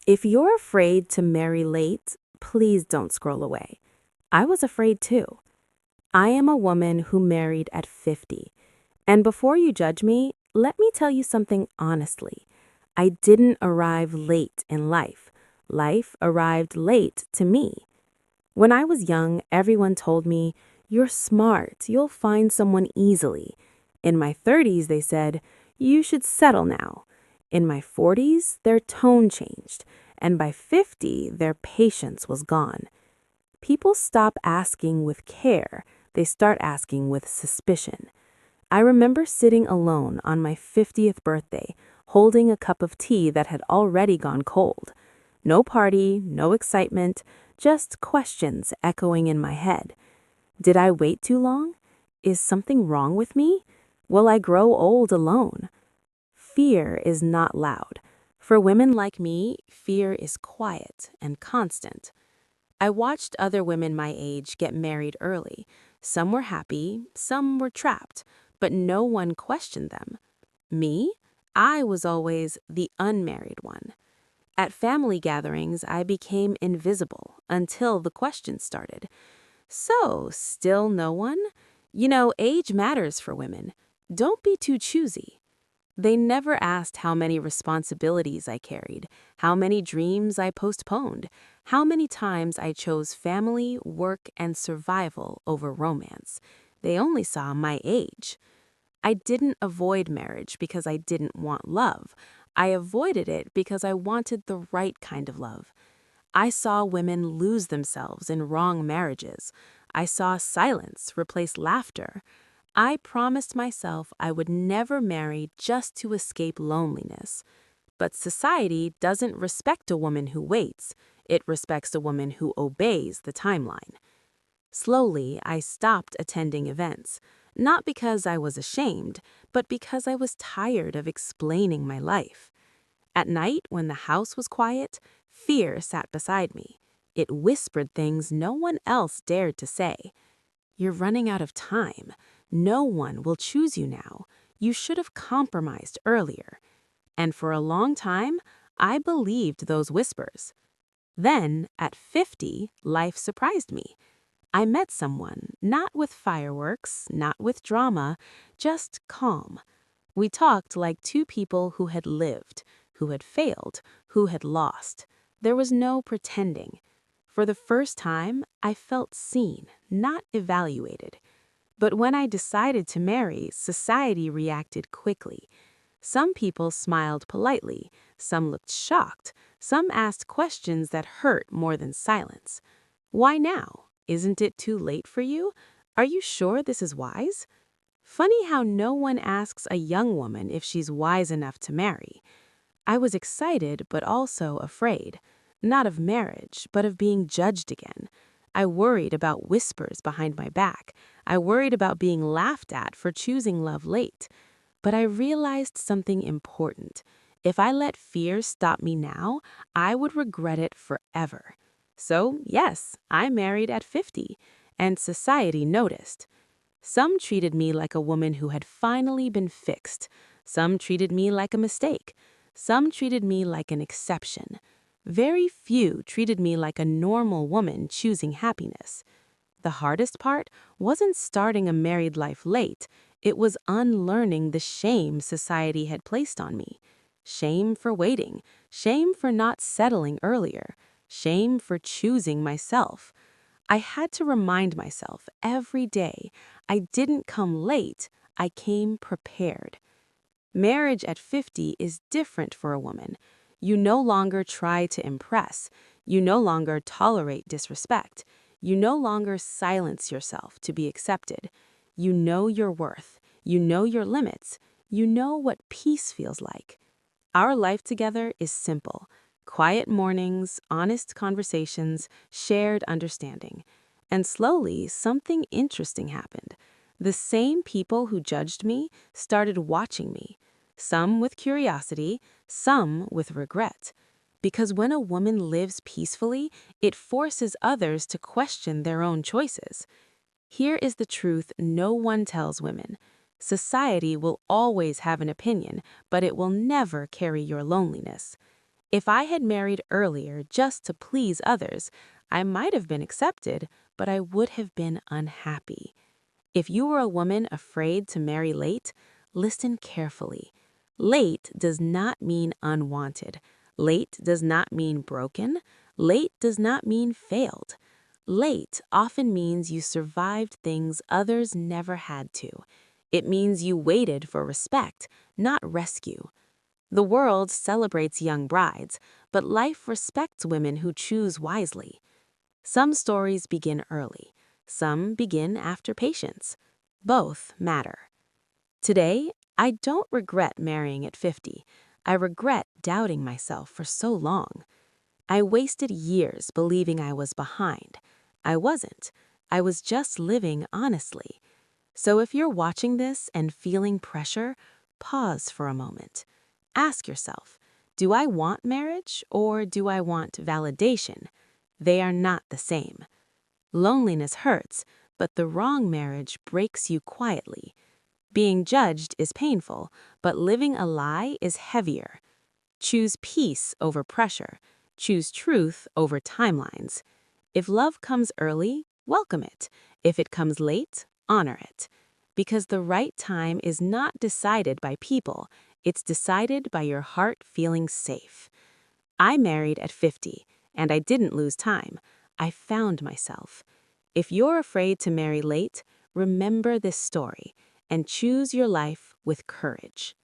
If you're afraid to marry late, please don't scroll away. I was afraid too. I am a woman who married at 50. And before you judge me, let me tell you something honestly. I didn't arrive late in life. Life arrived late to me. When I was young, everyone told me, "You're smart, you'll find someone easily." In my 30s, they said, "You should settle now." In my 40s, their tone changed, and by 50, their patience was gone. People stop asking with care, they start asking with suspicion. I remember sitting alone on my 50th birthday, holding a cup of tea that had already gone cold. No party, no excitement, just questions echoing in my head. Did I wait too long? Is something wrong with me? Will I grow old alone? Fear is not loud. For women like me, fear is quiet and constant. I watched other women my age get married early. Some were happy, some were trapped, but no one questioned them. Me? I was always the unmarried one. At family gatherings, I became invisible until the questions started. So, still no one? Age matters for women. Don't be too choosy. They never asked how many responsibilities I carried, how many dreams I postponed, how many times I chose family, work, and survival over romance. They only saw my age. I didn't avoid marriage because I didn't want love. I avoided it because I wanted the right kind of love. I saw women lose themselves in wrong marriages. I saw silence replace laughter. I promised myself I would never marry just to escape loneliness. But society doesn't respect a woman who waits. It respects a woman who obeys the timeline. Slowly, I stopped attending events, not because I was ashamed, but because I was tired of explaining my life. At night, when the house was quiet, fear sat beside me. It whispered things no one else dared to say. "You're running out of time. No one will choose you now. You should have compromised earlier." And for a long time, I believed those whispers. Then, at 50, life surprised me. I met someone, not with fireworks, not with drama, just calm. We talked like two people who had lived, who had failed, who had lost. There was no pretending. For the first time, I felt seen, not evaluated. But when I decided to marry, society reacted quickly. Some people smiled politely, some looked shocked, some asked questions that hurt more than silence. "Why now? Isn't it too late for you? Are you sure this is wise?" Funny how no one asks a young woman if she's wise enough to marry. I was excited but also afraid, not of marriage, but of being judged again. I worried about whispers behind my back. I worried about being laughed at for choosing love late. But I realized something important. If I let fear stop me now, I would regret it forever. So, yes, I married at 50, and society noticed. Some treated me like a woman who had finally been fixed. Some treated me like a mistake. Some treated me like an exception. Very few treated me like a normal woman choosing happiness. The hardest part wasn't starting a married life late. It was unlearning the shame society had placed on me. Shame for waiting. Shame for not settling earlier. Shame for choosing myself. I had to remind myself every day I didn't come late, I came prepared. Marriage at 50 is different for a woman. You no longer try to impress. You no longer tolerate disrespect. You no longer silence yourself to be accepted. You know your worth. You know your limits. You know what peace feels like. Our life together is simple. Quiet mornings, honest conversations, shared understanding. And slowly, something interesting happened. The same people who judged me started watching me, some with curiosity, some with regret. Because when a woman lives peacefully, it forces others to question their own choices. Here is the truth no one tells women. Society will always have an opinion, but it will never carry your loneliness. If I had married earlier just to please others, I might have been accepted, but I would have been unhappy. If you were a woman afraid to marry late, listen carefully. Late does not mean unwanted. Late does not mean broken. Late does not mean failed. Late often means you survived things others never had to. It means you waited for respect, not rescue. The world celebrates young brides, but life respects women who choose wisely. Some stories begin early. Some begin after patience. Both matter. Today, I don't regret marrying at 50. I regret doubting myself for so long. I wasted years believing I was behind. I wasn't. I was just living honestly. So if you're watching this and feeling pressure, pause for a moment. Ask yourself, do I want marriage or do I want validation? They are not the same. Loneliness hurts, but the wrong marriage breaks you quietly. Being judged is painful, but living a lie is heavier. Choose peace over pressure. Choose truth over timelines. If love comes early, welcome it. If it comes late, honor it. Because the right time is not decided by people, it's decided by your heart feeling safe. I married at 50, and I didn't lose time. I found myself. If you're afraid to marry late, remember this story and choose your life with courage.